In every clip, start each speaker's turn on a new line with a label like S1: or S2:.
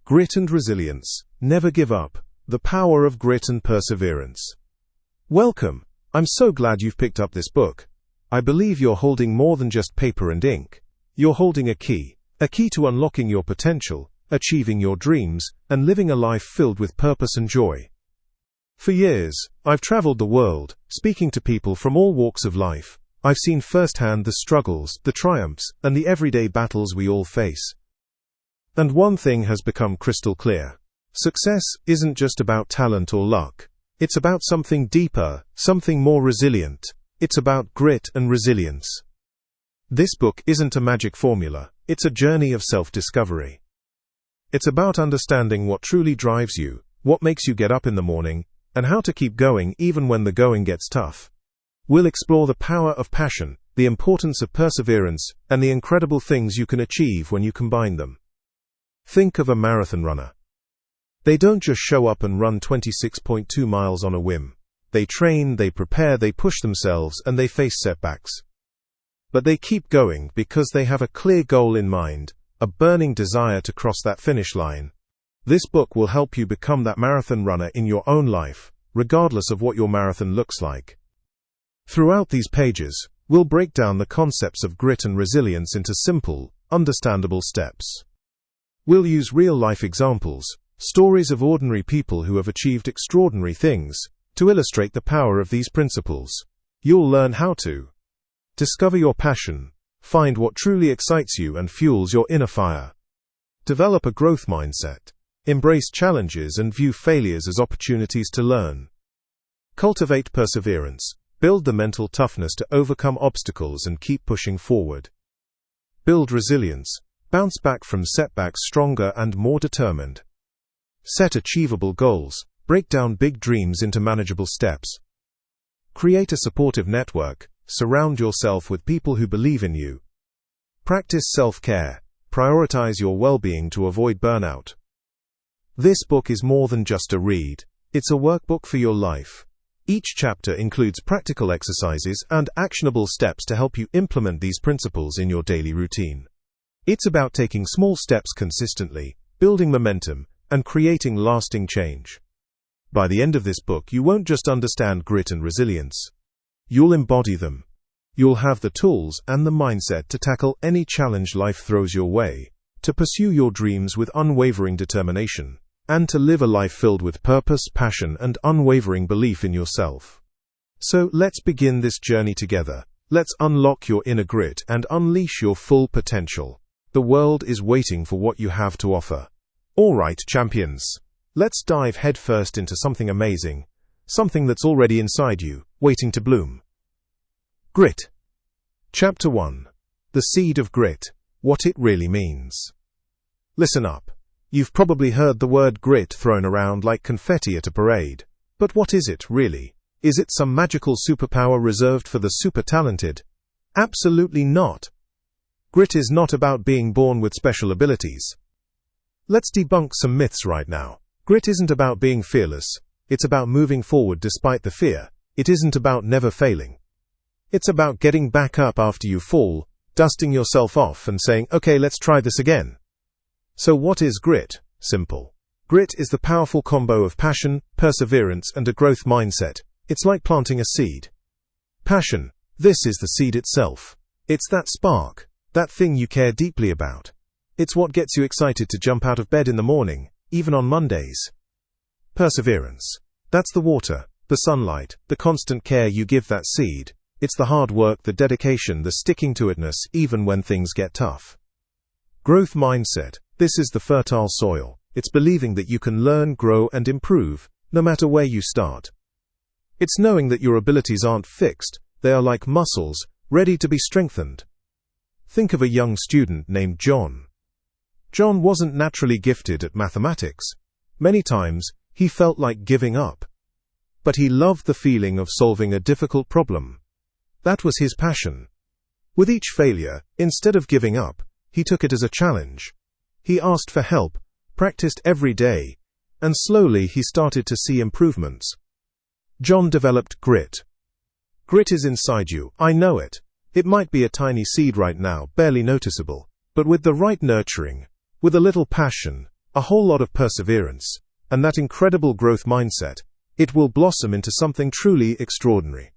S1: Grit and resilience. Never give up. The power of grit and perseverance. Welcome. I'm so glad you've picked up this book. I believe you're holding more than just paper and ink. You're holding a key to unlocking your potential, achieving your dreams, and living a life filled with purpose and joy. For years, I've traveled the world, speaking to people from all walks of life. I've seen firsthand the struggles, the triumphs, and the everyday battles we all face. And one thing has become crystal clear. Success isn't just about talent or luck. It's about something deeper, something more resilient. It's about grit and resilience. This book isn't a magic formula. It's a journey of self-discovery. It's about understanding what truly drives you, what makes you get up in the morning, and how to keep going even when the going gets tough. We'll explore the power of passion, the importance of perseverance, and the incredible things you can achieve when you combine them. Think of a marathon runner. They don't just show up and run 26.2 miles on a whim. They train, they prepare, they push themselves, and they face setbacks. But they keep going because they have a clear goal in mind, a burning desire to cross that finish line. This book will help you become that marathon runner in your own life, regardless of what your marathon looks like. Throughout these pages, we'll break down the concepts of grit and resilience into simple, understandable steps. We'll use real-life examples, stories of ordinary people who have achieved extraordinary things, to illustrate the power of these principles. You'll learn how to discover your passion, find what truly excites you and fuels your inner fire, develop a growth mindset, embrace challenges and view failures as opportunities to learn, cultivate perseverance, build the mental toughness to overcome obstacles and keep pushing forward, build resilience, bounce back from setbacks stronger and more determined. Set achievable goals, break down big dreams into manageable steps. Create a supportive network, surround yourself with people who believe in you. Practice self-care, prioritize your well-being to avoid burnout. This book is more than just a read, it's a workbook for your life. Each chapter includes practical exercises and actionable steps to help you implement these principles in your daily routine. It's about taking small steps consistently, building momentum, and creating lasting change. By the end of this book, you won't just understand grit and resilience. You'll embody them. You'll have the tools and the mindset to tackle any challenge life throws your way, to pursue your dreams with unwavering determination, and to live a life filled with purpose, passion, and unwavering belief in yourself. So let's begin this journey together. Let's unlock your inner grit and unleash your full potential. The world is waiting for what you have to offer. All right, champions. Let's dive headfirst into something amazing, something that's already inside you, waiting to bloom. Grit. Chapter 1. The Seed of Grit. What it really means. Listen up. You've probably heard the word grit thrown around like confetti at a parade. But what is it, really? Is it some magical superpower reserved for the super talented? Absolutely not. Grit is not about being born with special abilities. Let's debunk some myths right now. Grit isn't about being fearless. It's about moving forward despite the fear. It isn't about never failing. It's about getting back up after you fall, dusting yourself off and saying, okay, let's try this again. So what is grit? Simple. Grit is the powerful combo of passion, perseverance, and a growth mindset. It's like planting a seed. Passion. This is the seed itself. It's that spark, that thing you care deeply about. It's what gets you excited to jump out of bed in the morning, even on Mondays. Perseverance. That's the water, the sunlight, the constant care you give that seed. It's the hard work, the dedication, the sticking-to-itness, even when things get tough. Growth mindset. This is the fertile soil. It's believing that you can learn, grow, and improve, no matter where you start. It's knowing that your abilities aren't fixed, they are like muscles, ready to be strengthened. Think of a young student named John. John wasn't naturally gifted at mathematics. Many times, he felt like giving up. But he loved the feeling of solving a difficult problem. That was his passion. With each failure, instead of giving up, he took it as a challenge. He asked for help, practiced every day, and slowly he started to see improvements. John developed grit. Grit is inside you, I know it. It might be a tiny seed right now, barely noticeable, but with the right nurturing, with a little passion, a whole lot of perseverance, and that incredible growth mindset, it will blossom into something truly extraordinary.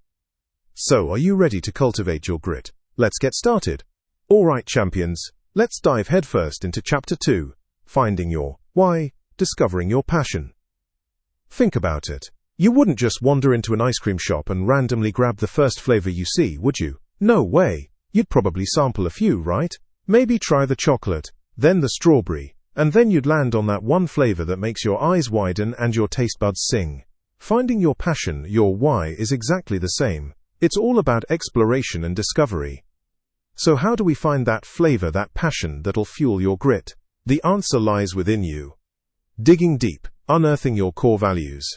S1: So, are you ready to cultivate your grit? Let's get started. Alright, champions, let's dive headfirst into Chapter 2, Finding Your Why, Discovering Your Passion. Think about it. You wouldn't just wander into an ice cream shop and randomly grab the first flavor you see, would you? No way. You'd probably sample a few, right? Maybe try the chocolate, then the strawberry, and then you'd land on that one flavor that makes your eyes widen and your taste buds sing. Finding your passion, your why, is exactly the same. It's all about exploration and discovery. So how do we find that flavor, that passion that'll fuel your grit? The answer lies within you. Digging deep, unearthing your core values.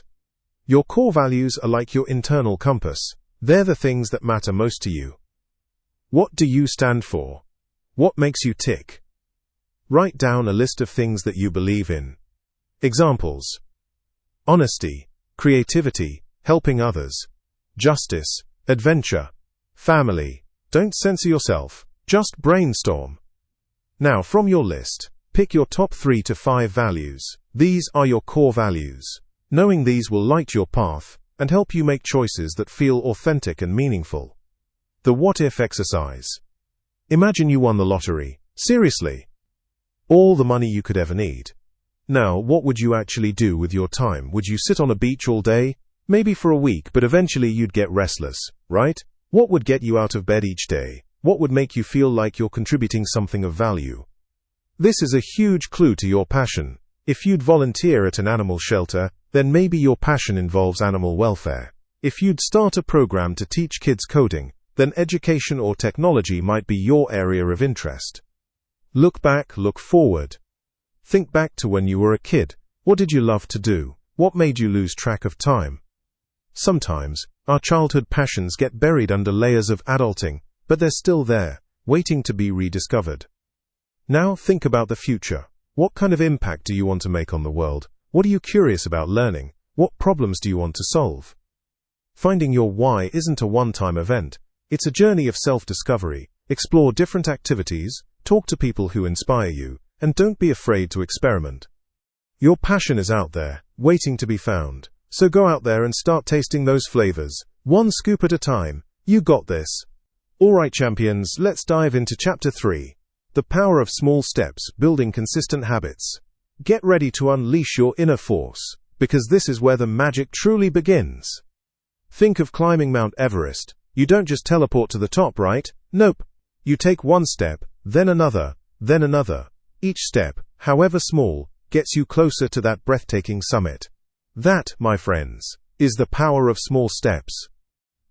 S1: Your core values are like your internal compass. They're the things that matter most to you. What do you stand for? What makes you tick? Write down a list of things that you believe in. Examples: honesty, creativity, helping others, justice, adventure, family. Don't censor yourself, just brainstorm. Now, from your list, pick your top 3 to 5 values. These are your core values. Knowing these will light your path and help you make choices that feel authentic and meaningful. The what-if exercise. Imagine you won the lottery. Seriously. All the money you could ever need. Now, what would you actually do with your time? Would you sit on a beach all day? Maybe for a week, but eventually you'd get restless, right? What would get you out of bed each day? What would make you feel like you're contributing something of value? This is a huge clue to your passion. If you'd volunteer at an animal shelter, then maybe your passion involves animal welfare. If you'd start a program to teach kids coding, then education or technology might be your area of interest. Look back, look forward. Think back to when you were a kid. What did you love to do? What made you lose track of time? Sometimes, our childhood passions get buried under layers of adulting, but they're still there, waiting to be rediscovered. Now think about the future. What kind of impact do you want to make on the world? What are you curious about learning? What problems do you want to solve? Finding your why isn't a one-time event. It's a journey of self-discovery. Explore different activities, talk to people who inspire you, and don't be afraid to experiment. Your passion is out there, waiting to be found. So go out there and start tasting those flavors, one scoop at a time. You got this. Alright, champions, let's dive into Chapter 3. The Power of Small Steps, Building Consistent Habits. Get ready to unleash your inner force, because this is where the magic truly begins. Think of climbing Mount Everest. You don't just teleport to the top, right? Nope. You take one step, then another, then another. Each step, however small, gets you closer to that breathtaking summit. That, my friends, is the power of small steps.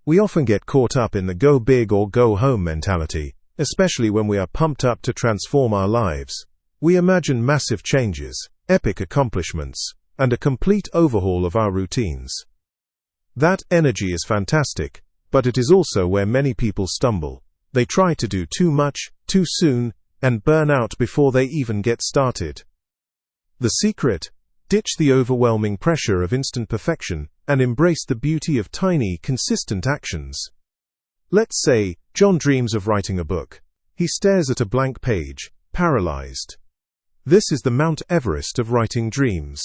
S1: We often get caught up in the go big or go home mentality, especially when we are pumped up to transform our lives. We imagine massive changes, epic accomplishments, and a complete overhaul of our routines. That energy is fantastic, but it is also where many people stumble. They try to do too much, too soon, and burn out before they even get started. The secret? Ditch the overwhelming pressure of instant perfection and embrace the beauty of tiny, consistent actions. Let's say John dreams of writing a book. He stares at a blank page, paralyzed. This is the Mount Everest of writing dreams.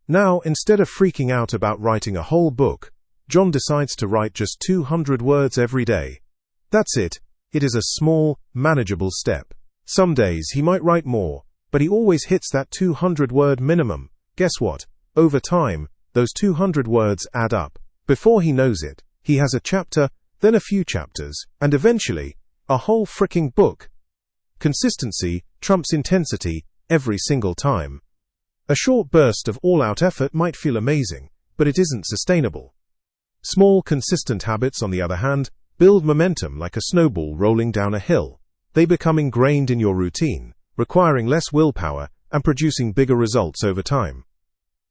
S1: Now, instead of freaking out about writing a whole book, John decides to write just 200 words every day. That's it. It is a small, manageable step. Some days he might write more, but he always hits that 200-word minimum. Guess what? Over time, those 200 words add up. Before he knows it, he has a chapter, then a few chapters, and eventually, a whole fricking book. Consistency trumps intensity every single time. A short burst of all-out effort might feel amazing, but it isn't sustainable. Small, consistent habits, on the other hand, build momentum like a snowball rolling down a hill. They become ingrained in your routine, requiring less willpower and producing bigger results over time.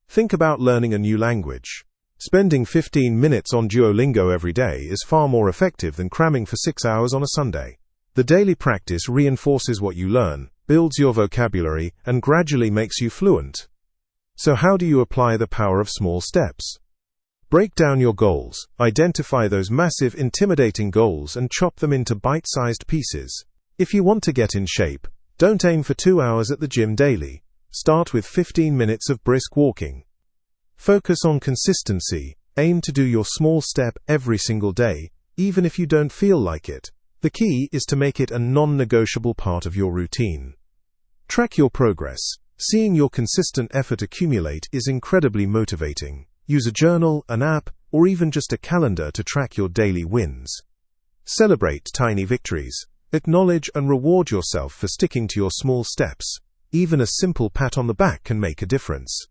S1: Think about learning a new language. Spending 15 minutes on Duolingo every day is far more effective than cramming for 6 hours on a Sunday. The daily practice reinforces what you learn, builds your vocabulary, and gradually makes you fluent. So how do you apply the power of small steps? Break down your goals, identify those massive, intimidating goals, and chop them into bite-sized pieces. If you want to get in shape, don't aim for 2 hours at the gym daily. Start with 15 minutes of brisk walking. Focus on consistency. Aim to do your small step every single day, even if you don't feel like it. The key is to make it a non-negotiable part of your routine. Track your progress. Seeing your consistent effort accumulate is incredibly motivating. Use a journal, an app, or even just a calendar to track your daily wins. Celebrate tiny victories. Acknowledge and reward yourself for sticking to your small steps. Even a simple pat on the back can make a difference.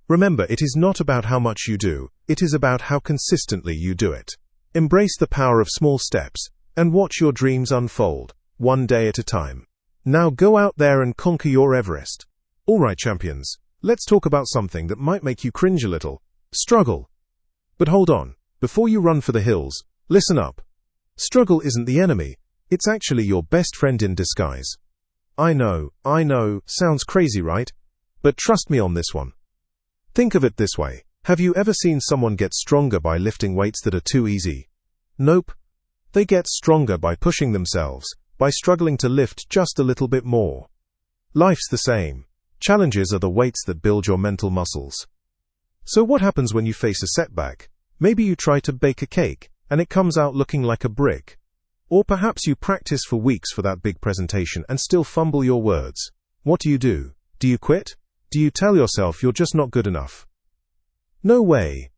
S1: Remember, it is not about how much you do, it is about how consistently you do it. Embrace the power of small steps, and watch your dreams unfold, one day at a time. Now go out there and conquer your Everest. Alright, champions, let's talk about something that might make you cringe a little. Struggle. But hold on, before you run for the hills, listen up. Struggle isn't the enemy, it's actually your best friend in disguise. I know, sounds crazy, right? But trust me on this one. Think of it this way. Have you ever seen someone get stronger by lifting weights that are too easy? Nope. They get stronger by pushing themselves, by struggling to lift just a little bit more. Life's the same. Challenges are the weights that build your mental muscles. So what happens when you face a setback? Maybe you try to bake a cake, and it comes out looking like a brick. Or perhaps you practice for weeks for that big presentation and still fumble your words. What do? Do you quit? Do you tell yourself you're just not good enough? No way.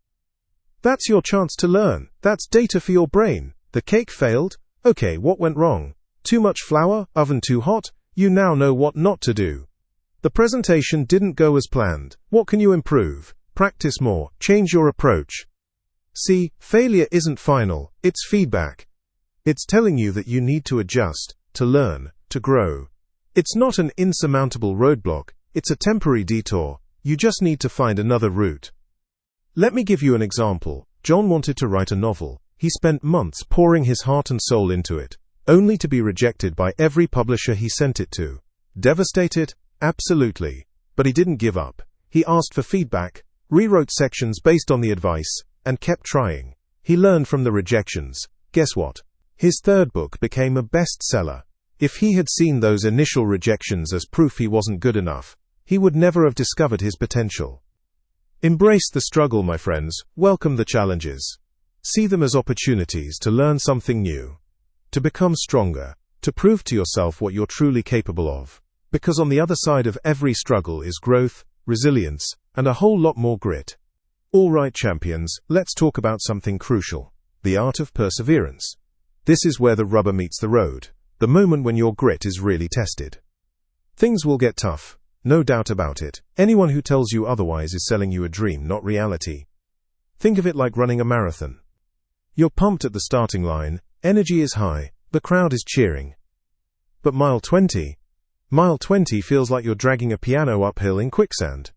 S1: That's your chance to learn. That's data for your brain. The cake failed? Okay, what went wrong? Too much flour? Oven too hot? You now know what not to do. The presentation didn't go as planned. What can you improve? Practice more. Change your approach. See, failure isn't final. It's feedback. It's telling you that you need to adjust, to learn, to grow. It's not an insurmountable roadblock. It's a temporary detour. You just need to find another route. Let me give you an example. John wanted to write a novel. He spent months pouring his heart and soul into it, only to be rejected by every publisher he sent it to. Devastated? Absolutely. But he didn't give up. He asked for feedback, rewrote sections based on the advice, and kept trying. He learned from the rejections. Guess what? His third book became a bestseller. If he had seen those initial rejections as proof he wasn't good enough, he would never have discovered his potential. Embrace the struggle, my friends. Welcome the challenges. See them as opportunities to learn something new, to become stronger, to prove to yourself what you're truly capable of. Because on the other side of every struggle is growth, resilience, and a whole lot more grit. Alright, champions, let's talk about something crucial. The art of perseverance. This is where the rubber meets the road. The moment when your grit is really tested. Things will get tough. No doubt about it. Anyone who tells you otherwise is selling you a dream, not reality. Think of it like running a marathon. You're pumped at the starting line, energy is high, the crowd is cheering. But mile 20 feels like you're dragging a piano uphill in quicksand.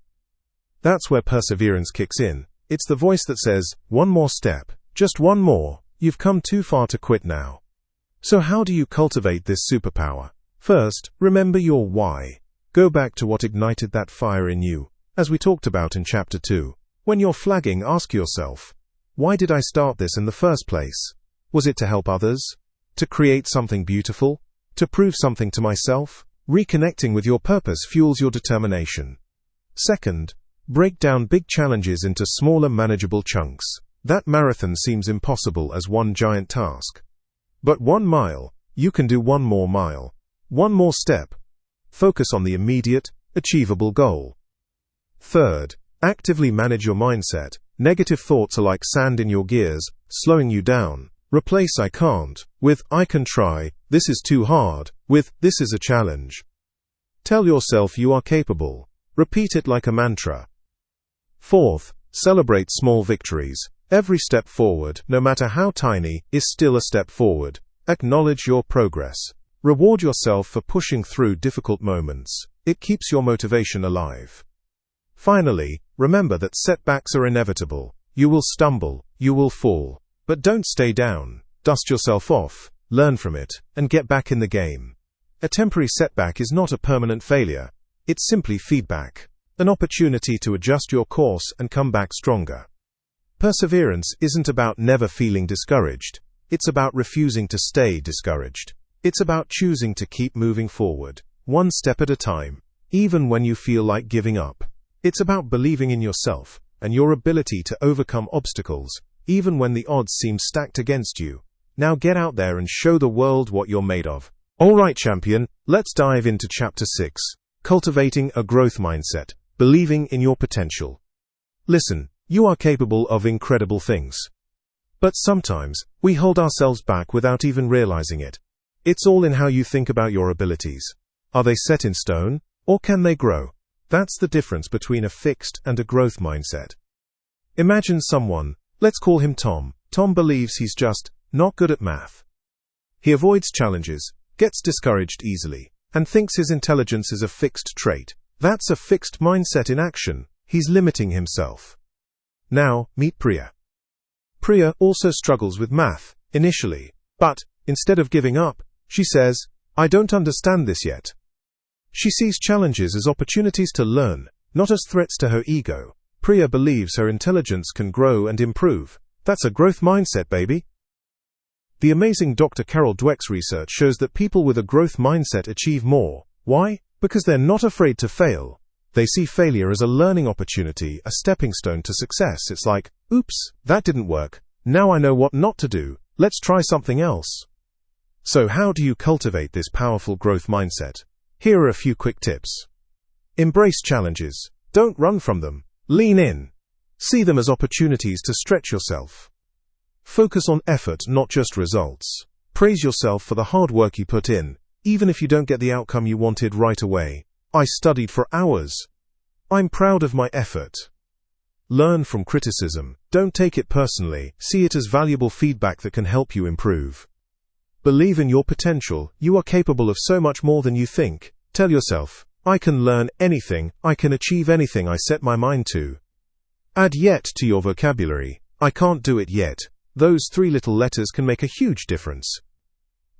S1: That's where perseverance kicks in. It's the voice that says, one more step, just one more, you've come too far to quit now. So how do you cultivate this superpower? First, remember your why. Go back to what ignited that fire in you, as we talked about in Chapter 2. When you're flagging, ask yourself, why did I start this in the first place? Was it to help others? To create something beautiful? To prove something to myself? Reconnecting with your purpose fuels your determination. Second, break down big challenges into smaller, manageable chunks. That marathon seems impossible as one giant task. But 1 mile, you can do 1 more mile. 1 more step. Focus on the immediate, achievable goal. Third, actively manage your mindset. Negative thoughts are like sand in your gears, slowing you down. Replace I can't with I can try, this is too hard, with this is a challenge. Tell yourself you are capable. Repeat it like a mantra. Fourth, celebrate small victories. Every step forward, no matter how tiny, is still a step forward. Acknowledge your progress. Reward yourself for pushing through difficult moments. It keeps your motivation alive. Finally, remember that setbacks are inevitable. You will stumble, you will fall. But don't stay down. Dust yourself off, learn from it, and get back in the game. A temporary setback is not a permanent failure. It's simply feedback. An opportunity to adjust your course and come back stronger. Perseverance isn't about never feeling discouraged. It's about refusing to stay discouraged. It's about choosing to keep moving forward, one step at a time. even when you feel like giving up. It's about believing in yourself and your ability to overcome obstacles, even when the odds seem stacked against you. Now get out there and show the world what you're made of. Alright, champion, let's dive into Chapter 6, Cultivating a Growth Mindset, Believing in Your Potential. Listen, you are capable of incredible things. But sometimes, we hold ourselves back without even realizing it. It's all in how you think about your abilities. Are they set in stone, or can they grow? That's the difference between a fixed and a growth mindset. Imagine someone, let's call him Tom. Tom believes he's just not good at math. He avoids challenges, gets discouraged easily, and thinks his intelligence is a fixed trait. That's a fixed mindset in action. He's limiting himself. Now, meet Priya. Priya also struggles with math, initially, but, instead of giving up, she says, "I don't understand this yet." She sees challenges as opportunities to learn, not as threats to her ego. Priya believes her intelligence can grow and improve. That's a growth mindset, baby. The amazing Dr. Carol Dweck's research shows that people with a growth mindset achieve more. Why? Because they're not afraid to fail. They see failure as a learning opportunity, a stepping stone to success. It's like, oops, that didn't work. Now I know what not to do. Let's try something else. So how do you cultivate this powerful growth mindset? Here are a few quick tips. Embrace challenges. Don't run from them. Lean in. See them as opportunities to stretch yourself. Focus on effort, not just results. Praise yourself for the hard work you put in, even if you don't get the outcome you wanted right away. I studied for hours. I'm proud of my effort. Learn from criticism. Don't take it personally. See it as valuable feedback that can help you improve. Believe in your potential. You are capable of so much more than you think. Tell yourself, I can learn anything, I can achieve anything I set my mind to. Add yet to your vocabulary. I can't do it yet. Those 3 little letters can make a huge difference.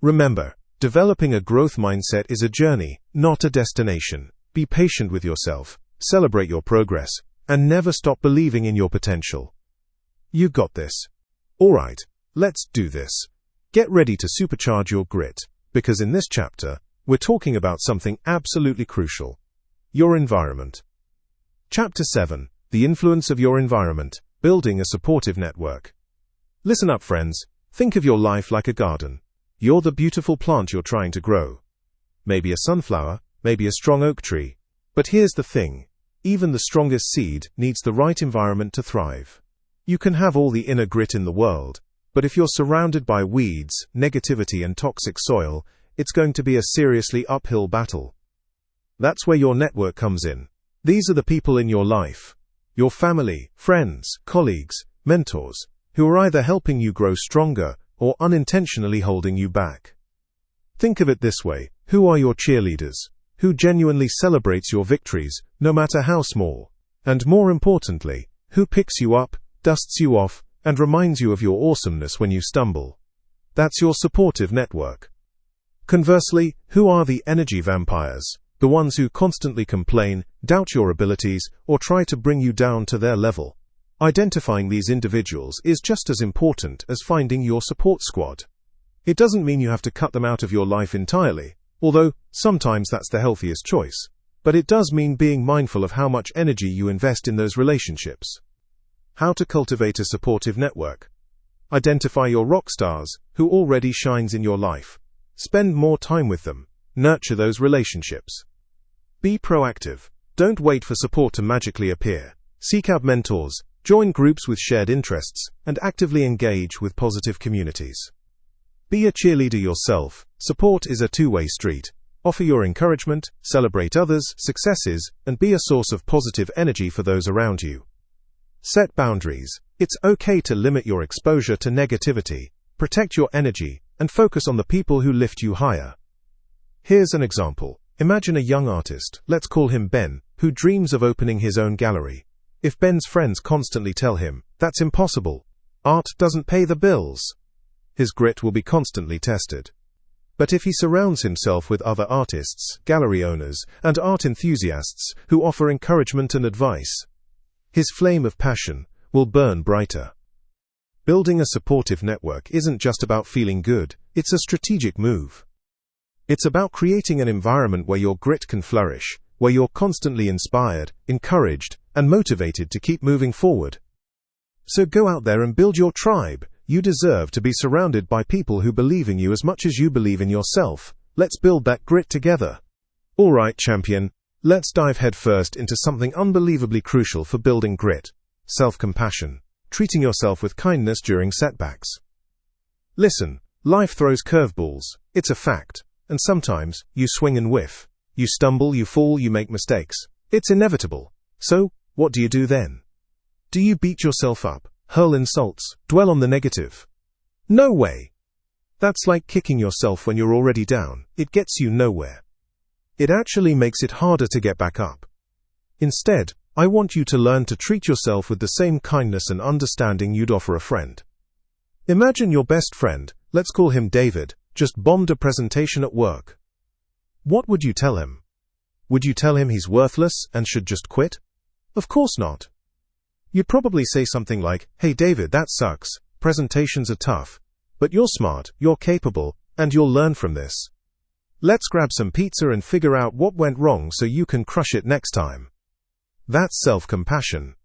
S1: Remember, developing a growth mindset is a journey, not a destination. Be patient with yourself, celebrate your progress, and never stop believing in your potential. You got this. Alright, let's do this. Get ready to supercharge your grit, because in this chapter, we're talking about something absolutely crucial. Your environment. Chapter 7, The Influence of Your Environment, Building a Supportive Network. Listen up, friends. Think of your life like a garden. You're the beautiful plant you're trying to grow. Maybe a sunflower, maybe a strong oak tree. But here's the thing. Even the strongest seed needs the right environment to thrive. You can have all the inner grit in the world, but if you're surrounded by weeds, negativity, and toxic soil, it's going to be a seriously uphill battle. That's where your network comes in. These are the people in your life. Your family, friends, colleagues, mentors, who are either helping you grow stronger or unintentionally holding you back. Think of it this way. Who are your cheerleaders? Who genuinely celebrates your victories, no matter how small? And more importantly, who picks you up, dusts you off, and reminds you of your awesomeness when you stumble? That's your supportive network. Conversely, who are the energy vampires? The ones who constantly complain, doubt your abilities, or try to bring you down to their level. Identifying these individuals is just as important as finding your support squad. It doesn't mean you have to cut them out of your life entirely, although sometimes that's the healthiest choice. But it does mean being mindful of how much energy you invest in those relationships. How to cultivate a supportive network. Identify your rock stars, who already shines in your life. Spend more time with them. Nurture those relationships. Be proactive. Don't wait for support to magically appear. Seek out mentors, join groups with shared interests, and actively engage with positive communities. Be a cheerleader yourself. Support is a two-way street. Offer your encouragement, celebrate others' successes, and be a source of positive energy for those around you. Set boundaries. It's okay to limit your exposure to negativity. Protect your energy, and focus on the people who lift you higher. Here's an example. Imagine a young artist, let's call him Ben, who dreams of opening his own gallery. If Ben's friends constantly tell him, "That's impossible. Art doesn't pay the bills," his grit will be constantly tested. But if he surrounds himself with other artists, gallery owners, and art enthusiasts who offer encouragement and advice, his flame of passion will burn brighter. Building a supportive network isn't just about feeling good, it's a strategic move. It's about creating an environment where your grit can flourish, where you're constantly inspired, encouraged, and motivated to keep moving forward. So go out there and build your tribe. You deserve to be surrounded by people who believe in you as much as you believe in yourself. Let's build that grit together. Alright, champion, let's dive headfirst into something unbelievably crucial for building grit: self-compassion, treating yourself with kindness during setbacks. Listen, life throws curveballs, it's a fact, and sometimes you swing and whiff. You stumble, you fall, you make mistakes. It's inevitable. So, what do you do then? Do you beat yourself up, hurl insults, dwell on the negative? No way! That's like kicking yourself when you're already down. It gets you nowhere. It actually makes it harder to get back up. Instead, I want you to learn to treat yourself with the same kindness and understanding you'd offer a friend. Imagine your best friend, let's call him David, just bombed a presentation at work. What would you tell him? Would you tell him he's worthless and should just quit? Of course not. You'd probably say something like, "Hey David, that sucks. Presentations are tough. But you're smart, you're capable, and you'll learn from this. Let's grab some pizza and figure out what went wrong so you can crush it next time." That's self-compassion.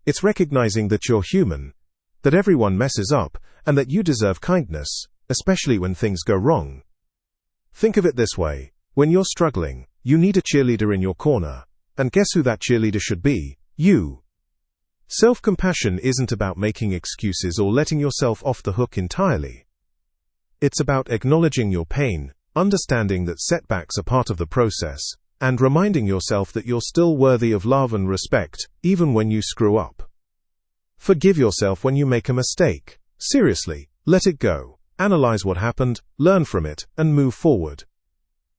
S1: It's recognizing that you're human, that everyone messes up, and that you deserve kindness, especially when things go wrong. Think of it this way. When you're struggling, you need a cheerleader in your corner. And guess who that cheerleader should be? You. Self-compassion isn't about making excuses or letting yourself off the hook entirely. It's about acknowledging your pain, understanding that setbacks are part of the process, and reminding yourself that you're still worthy of love and respect, even when you screw up. Forgive yourself when you make a mistake. Seriously, let it go. Analyze what happened, learn from it, and move forward.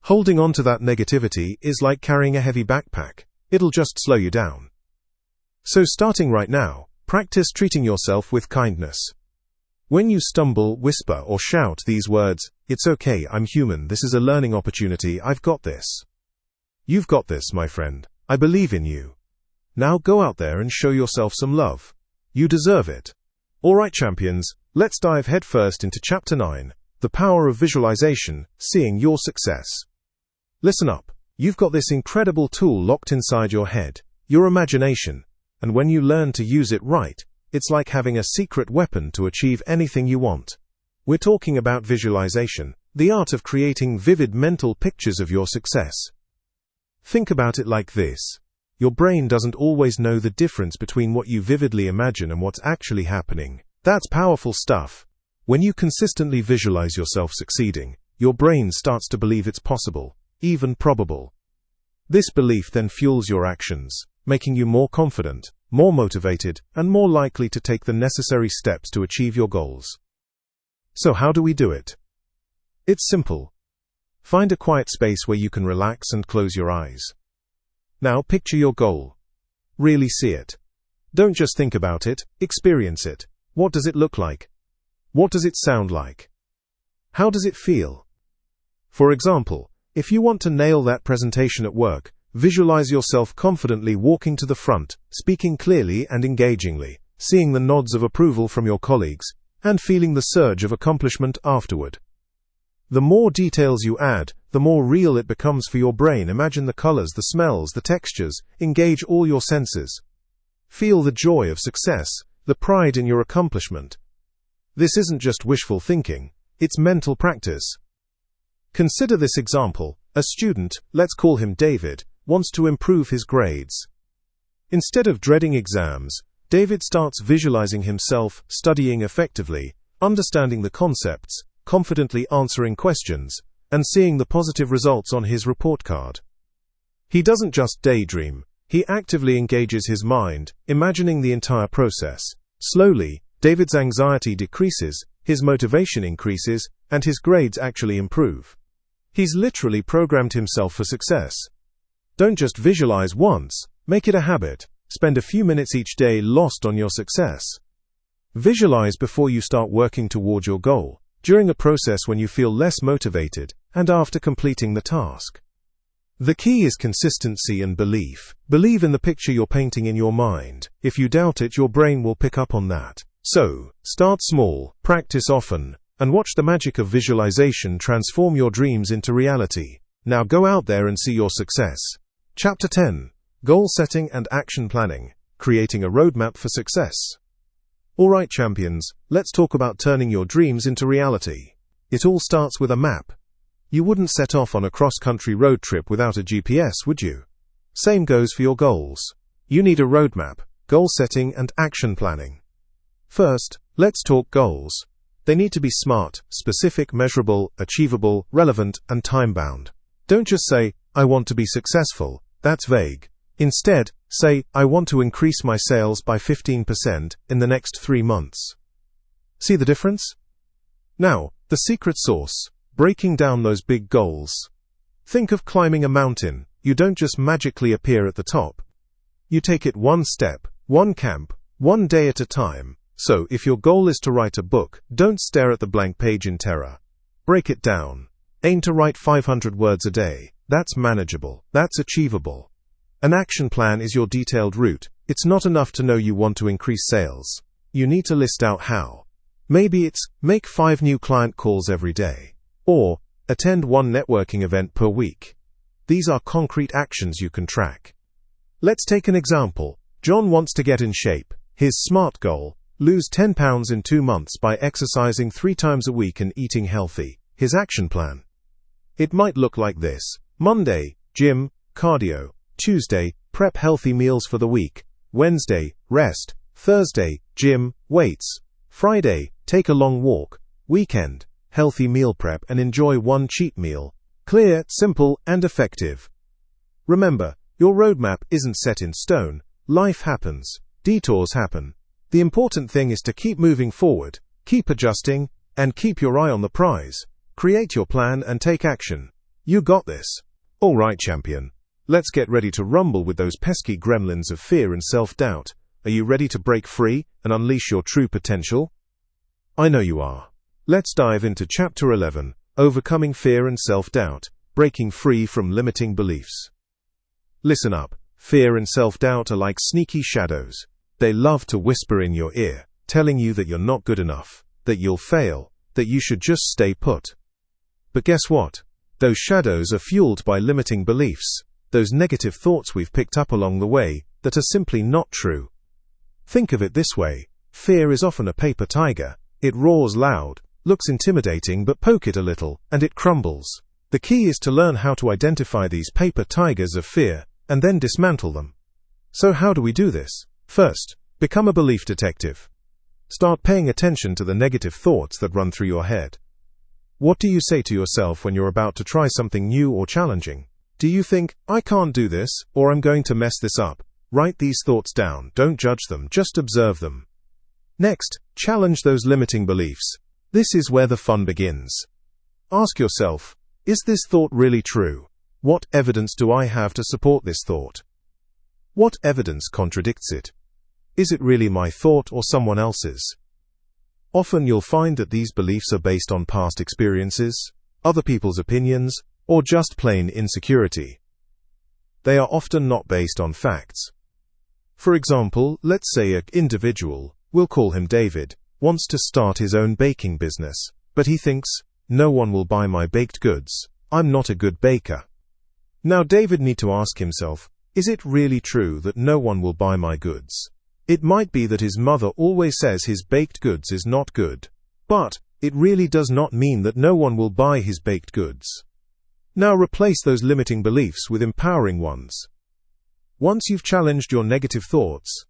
S1: Holding on to that negativity is like carrying a heavy backpack. It'll just slow you down. So starting right now, practice treating yourself with kindness. When you stumble, whisper, or shout these words, "It's okay, I'm human, this is a learning opportunity, I've got this." You've got this, my friend. I believe in you. Now go out there and show yourself some love. You deserve it. Alright, champions, let's dive headfirst into Chapter 9, The Power of Visualization, Seeing Your Success. Listen up. You've got this incredible tool locked inside your head, your imagination, and when you learn to use it right, it's like having a secret weapon to achieve anything you want. We're talking about visualization, the art of creating vivid mental pictures of your success. Think about it like this. Your brain doesn't always know the difference between what you vividly imagine and what's actually happening. That's powerful stuff. When you consistently visualize yourself succeeding, your brain starts to believe it's possible, even probable. This belief then fuels your actions, making you more confident, more motivated, and more likely to take the necessary steps to achieve your goals. So how do we do it? It's simple. Find a quiet space where you can relax and close your eyes. Now picture your goal. Really see it. Don't just think about it, experience it. What does it look like? What does it sound like? How does it feel? For example, if you want to nail that presentation at work, visualize yourself confidently walking to the front, speaking clearly and engagingly, seeing the nods of approval from your colleagues, and feeling the surge of accomplishment afterward. The more details you add, the more real it becomes for your brain. Imagine the colors, the smells, the textures. Engage all your senses. Feel the joy of success, the pride in your accomplishment. This isn't just wishful thinking, it's mental practice. Consider this example. A student, let's call him David, wants to improve his grades. Instead of dreading exams, David starts visualizing himself studying effectively, understanding the concepts, confidently answering questions, and seeing the positive results on his report card. He doesn't just daydream, he actively engages his mind, imagining the entire process. Slowly, David's anxiety decreases, his motivation increases, and his grades actually improve. He's literally programmed himself for success. Don't just visualize once, make it a habit. Spend a few minutes each day lost on your success. Visualize before you start working toward your goal, during a process when you feel less motivated, and after completing the task. The key is consistency and belief. Believe in the picture you're painting in your mind. If you doubt it, your brain will pick up on that. So, start small, practice often, and watch the magic of visualization transform your dreams into reality. Now go out there and see your success. Chapter 10. Goal Setting and Action Planning, Creating a Roadmap for Success. Alright champions, let's talk about turning your dreams into reality. It all starts with a map. You wouldn't set off on a cross-country road trip without a GPS, would you? Same goes for your goals. You need a roadmap, goal setting and action planning. First, let's talk goals. They need to be smart, specific, measurable, achievable, relevant, and time-bound. Don't just say, I want to be successful. That's vague. Instead, say, I want to increase my sales by 15% in the next 3 months. See the difference? Now, the secret sauce, breaking down those big goals. Think of climbing a mountain. You don't just magically appear at the top. You take it one step, one camp, one day at a time. So, if your goal is to write a book, don't stare at the blank page in terror. Break it down. Aim to write 500 words a day. That's manageable. That's achievable. An action plan is your detailed route. It's not enough to know you want to increase sales. You need to list out how. Maybe it's, make 5 new client calls every day. Or, attend 1 networking event per week. These are concrete actions you can track. Let's take an example. John wants to get in shape. His SMART goal, lose 10 pounds in 2 months by exercising 3 times a week and eating healthy. His action plan. It might look like this. Monday, gym, cardio. Tuesday, prep healthy meals for the week. Wednesday, rest. Thursday, gym, weights. Friday, take a long walk. Weekend, healthy meal prep and enjoy 1 cheat meal. Clear, simple, and effective. Remember, your roadmap isn't set in stone. Life happens. Detours happen. The important thing is to keep moving forward, keep adjusting, and keep your eye on the prize. Create your plan and take action. You got this. Alright champion. Let's get ready to rumble with those pesky gremlins of fear and self-doubt. Are you ready to break free and unleash your true potential? I know you are. Let's dive into Chapter 11, Overcoming Fear and Self-Doubt, Breaking Free from Limiting Beliefs. Listen up. Fear and self-doubt are like sneaky shadows. They love to whisper in your ear, telling you that you're not good enough, that you'll fail, that you should just stay put. But guess what? Those shadows are fueled by limiting beliefs, those negative thoughts we've picked up along the way that are simply not true. Think of it this way. Fear is often a paper tiger. It roars loud, looks intimidating, but poke it a little, and it crumbles. The key is to learn how to identify these paper tigers of fear, and then dismantle them. So how do we do this? First, become a belief detective. Start paying attention to the negative thoughts that run through your head. What do you say to yourself when you're about to try something new or challenging? Do you think, I can't do this, or I'm going to mess this up? Write these thoughts down. Don't judge them, just observe them. Next, challenge those limiting beliefs. This is where the fun begins. Ask yourself, is this thought really true? What evidence do I have to support this thought? What evidence contradicts it? Is it really my thought or someone else's? Often you'll find that these beliefs are based on past experiences, other people's opinions, or just plain insecurity. They are often not based on facts. For example, let's say an individual, we'll call him David, wants to start his own baking business, but he thinks, no one will buy my baked goods. I'm not a good baker. Now David needs to ask himself, is it really true that no one will buy my goods? It might be that his mother always says his baked goods is not good. But it really does not mean that no one will buy his baked goods. Now replace those limiting beliefs with empowering ones. Once you've challenged your negative thoughts,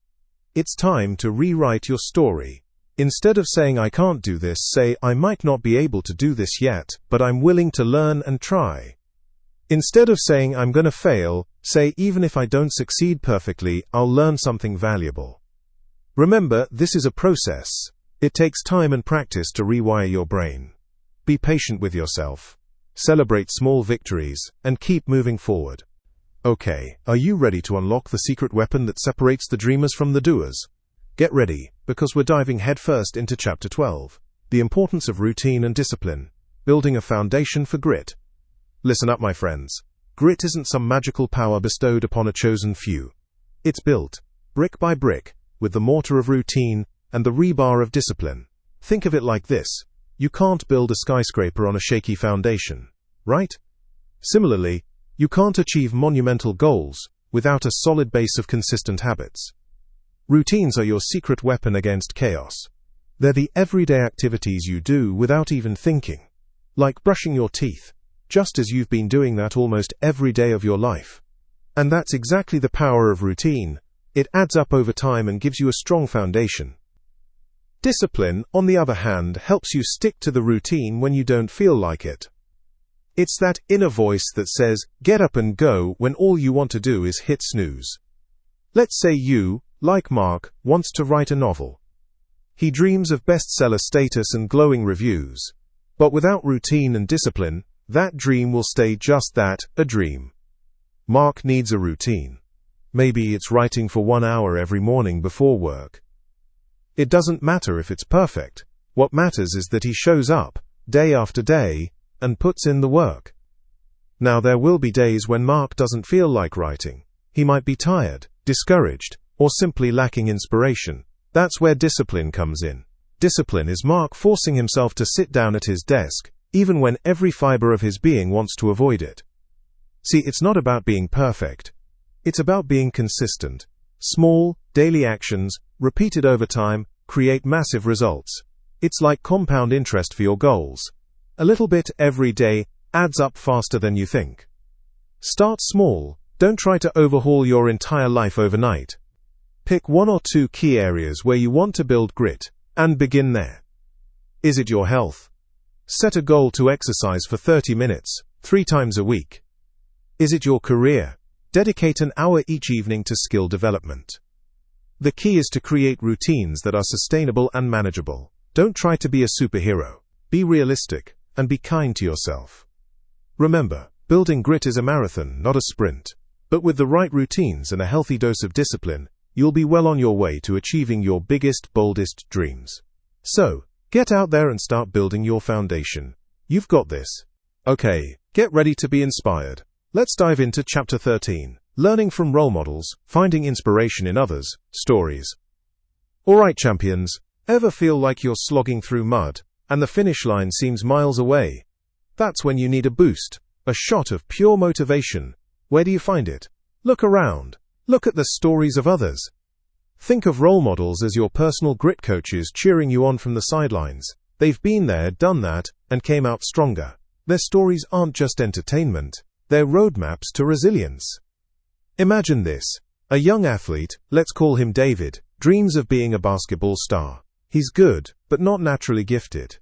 S1: it's time to rewrite your story. Instead of saying I can't do this, say I might not be able to do this yet, but I'm willing to learn and try. Instead of saying I'm gonna fail, say even if I don't succeed perfectly, I'll learn something valuable. Remember, this is a process. It takes time and practice to rewire your brain. Be patient with yourself. Celebrate small victories, and keep moving forward. Okay, are you ready to unlock the secret weapon that separates the dreamers from the doers? Get ready, because we're diving headfirst into Chapter 12, the importance of routine and discipline, building a foundation for grit. Listen up, my friends. Grit isn't some magical power bestowed upon a chosen few. It's built, brick by brick, with the mortar of routine and the rebar of discipline. Think of it like this. You can't build a skyscraper on a shaky foundation, right? Similarly, You can't achieve monumental goals without a solid base of consistent habits. Routines are your secret weapon against chaos. They're the everyday activities you do without even thinking, like brushing your teeth, just as you've been doing that almost every day of your life. And that's exactly the power of routine. It adds up over time and gives you a strong foundation. Discipline, on the other hand, helps you stick to the routine when you don't feel like it. It's that inner voice that says, get up and go, when all you want to do is hit snooze. Let's say you, like Mark, wants to write a novel. He dreams of bestseller status and glowing reviews. But without routine and discipline, that dream will stay just that, a dream. Mark needs a routine. Maybe it's writing for 1 hour every morning before work. It doesn't matter if it's perfect. What matters is that he shows up, day after day, and puts in the work. Now there will be days when Mark doesn't feel like writing. He might be tired, discouraged, or simply lacking inspiration. That's where discipline comes in. Discipline is Mark forcing himself to sit down at his desk, even when every fiber of his being wants to avoid it. See, it's not about being perfect. It's about being consistent. Small, daily actions, repeated over time, create massive results. It's like compound interest for your goals. A little bit every day adds up faster than you think. Start small. Don't try to overhaul your entire life overnight. Pick 1 or 2 key areas where you want to build grit, and begin there. Is it your health? Set a goal to exercise for 30 minutes, 3 times a week. Is it your career? Dedicate an hour each evening to skill development. The key is to create routines that are sustainable and manageable. Don't try to be a superhero. Be realistic, and be kind to yourself. Remember, building grit is a marathon, not a sprint. But with the right routines and a healthy dose of discipline, you'll be well on your way to achieving your biggest, boldest dreams. So, get out there and start building your foundation. You've got this. Okay, get ready to be inspired. Let's dive into Chapter 13, Learning from Role Models, Finding Inspiration in Others, Stories. Alright champions, ever feel like you're slogging through mud, and the finish line seems miles away? That's when you need a boost, a shot of pure motivation. Where do you find it? Look around. Look at the stories of others. Think of role models as your personal grit coaches cheering you on from the sidelines. They've been there, done that, and came out stronger. Their stories aren't just entertainment, they're roadmaps to resilience. Imagine this. A young athlete, let's call him David, dreams of being a basketball star. He's good, but not naturally gifted.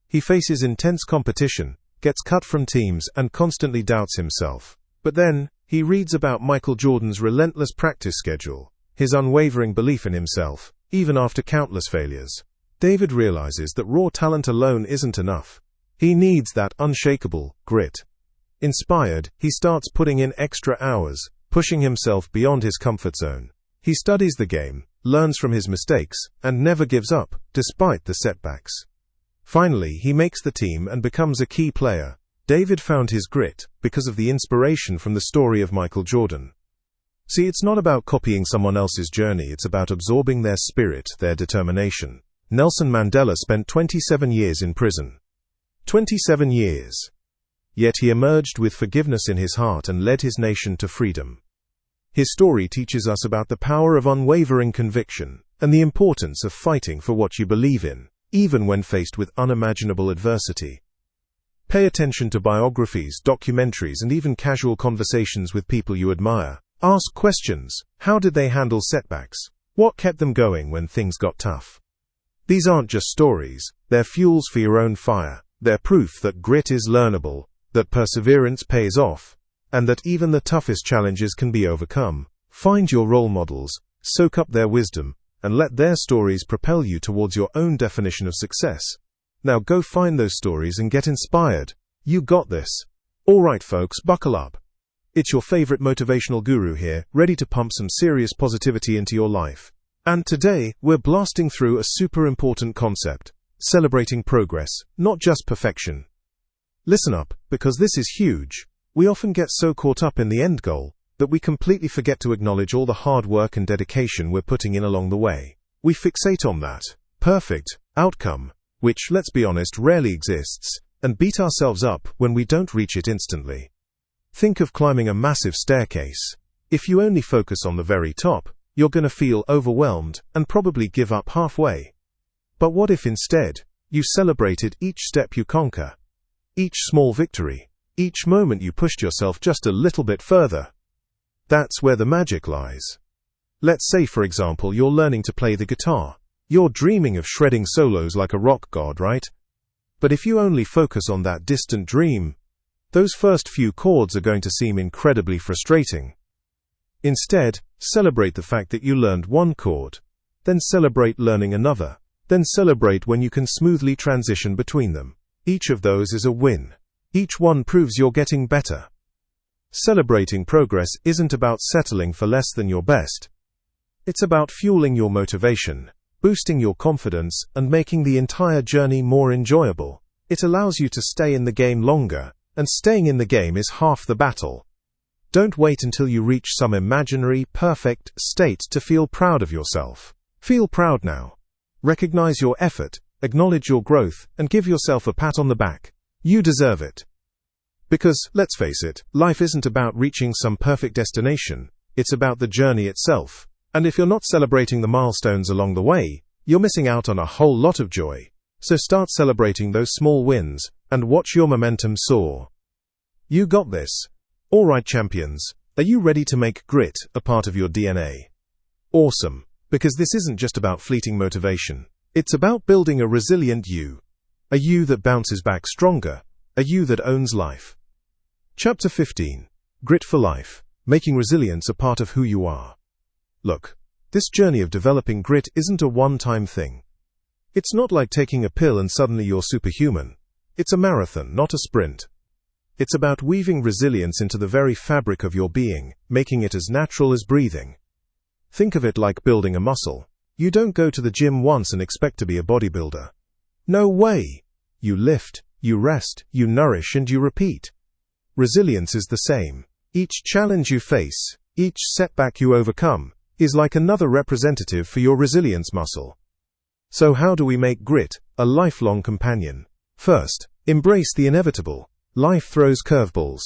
S1: He faces intense competition, gets cut from teams, and constantly doubts himself. But then, he reads about Michael Jordan's relentless practice schedule, his unwavering belief in himself, even after countless failures. David realizes that raw talent alone isn't enough. He needs that unshakable grit. Inspired, he starts putting in extra hours, pushing himself beyond his comfort zone. He studies the game, learns from his mistakes, and never gives up, despite the setbacks. Finally, he makes the team and becomes a key player. David found his grit because of the inspiration from the story of Michael Jordan. See, it's not about copying someone else's journey, it's about absorbing their spirit, their determination. Nelson Mandela spent 27 years in prison. 27 years. Yet he emerged with forgiveness in his heart and led his nation to freedom. His story teaches us about the power of unwavering conviction and the importance of fighting for what you believe in, even when faced with unimaginable adversity. Pay attention to biographies, documentaries, and even casual conversations with people you admire. Ask questions. How did they handle setbacks? What kept them going when things got tough? These aren't just stories, they're fuels for your own fire. They're proof that grit is learnable, that perseverance pays off, and that even the toughest challenges can be overcome. Find your role models, soak up their wisdom, and let their stories propel you towards your own definition of success. Now go find those stories and get inspired. You got this. Alright folks, buckle up. It's your favorite motivational guru here, ready to pump some serious positivity into your life. And today, we're blasting through a super important concept, celebrating progress, not just perfection. Listen up, because this is huge. We often get so caught up in the end goal that we completely forget to acknowledge all the hard work and dedication we're putting in along the way. We fixate on that perfect outcome, which, let's be honest, rarely exists, and beat ourselves up when we don't reach it instantly. Think of climbing a massive staircase. If you only focus on the very top, you're going to feel overwhelmed and probably give up halfway. But what if instead, you celebrated each step you conquer, each small victory, each moment you pushed yourself just a little bit further? That's where the magic lies. Let's say, for example, you're learning to play the guitar. You're dreaming of shredding solos like a rock god, right? But if you only focus on that distant dream, those first few chords are going to seem incredibly frustrating. Instead, celebrate the fact that you learned one chord, then celebrate learning another, then celebrate when you can smoothly transition between them. Each of those is a win. Each one proves you're getting better. Celebrating progress isn't about settling for less than your best. It's about fueling your motivation, boosting your confidence, and making the entire journey more enjoyable. It allows you to stay in the game longer, and staying in the game is half the battle. Don't wait until you reach some imaginary, perfect state to feel proud of yourself. Feel proud now. Recognize your effort, acknowledge your growth, and give yourself a pat on the back. You deserve it. Because, let's face it, life isn't about reaching some perfect destination. It's about the journey itself. And if you're not celebrating the milestones along the way, you're missing out on a whole lot of joy. So start celebrating those small wins, and watch your momentum soar. You got this. Alright champions, are you ready to make grit a part of your DNA? Awesome, because this isn't just about fleeting motivation. It's about building a resilient you. A you that bounces back stronger. A you that owns life. Chapter 15. Grit for Life. Making resilience a part of who you are. Look, this journey of developing grit isn't a one-time thing. It's not like taking a pill and suddenly you're superhuman. It's a marathon, not a sprint. It's about weaving resilience into the very fabric of your being, making it as natural as breathing. Think of it like building a muscle. You don't go to the gym once and expect to be a bodybuilder. No way! You lift, you rest, you nourish, and you repeat. Resilience is the same. Each challenge you face, each setback you overcome, is like another representative for your resilience muscle. So how do we make grit a lifelong companion? First, embrace the inevitable. Life throws curveballs.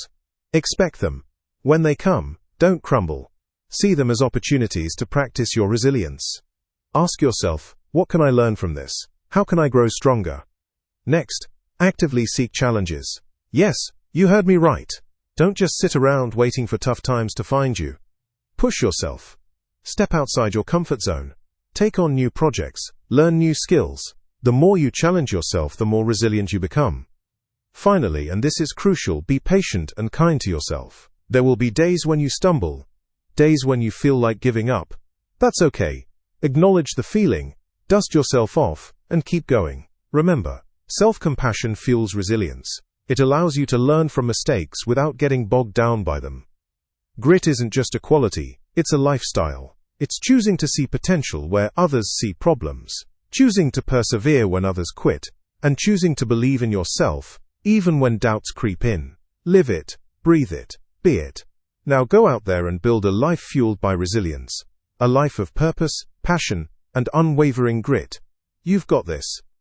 S1: Expect them. When they come, don't crumble. See them as opportunities to practice your resilience. Ask yourself, what can I learn from this? How can I grow stronger? Next, actively seek challenges. Yes, you heard me right. Don't just sit around waiting for tough times to find you. Push yourself. Step outside your comfort zone. Take on new projects. Learn new skills. The more you challenge yourself, the more resilient you become. Finally, and this is crucial, be patient and kind to yourself. There will be days when you stumble, days when you feel like giving up. That's okay. Acknowledge the feeling, dust yourself off, and keep going. Remember, self-compassion fuels resilience. It allows you to learn from mistakes without getting bogged down by them. Grit isn't just a quality, it's a lifestyle. It's choosing to see potential where others see problems, choosing to persevere when others quit, and choosing to believe in yourself, even when doubts creep in. Live it, breathe it, be it. Now go out there and build a life fueled by resilience. A life of purpose, passion, and unwavering grit. You've got this.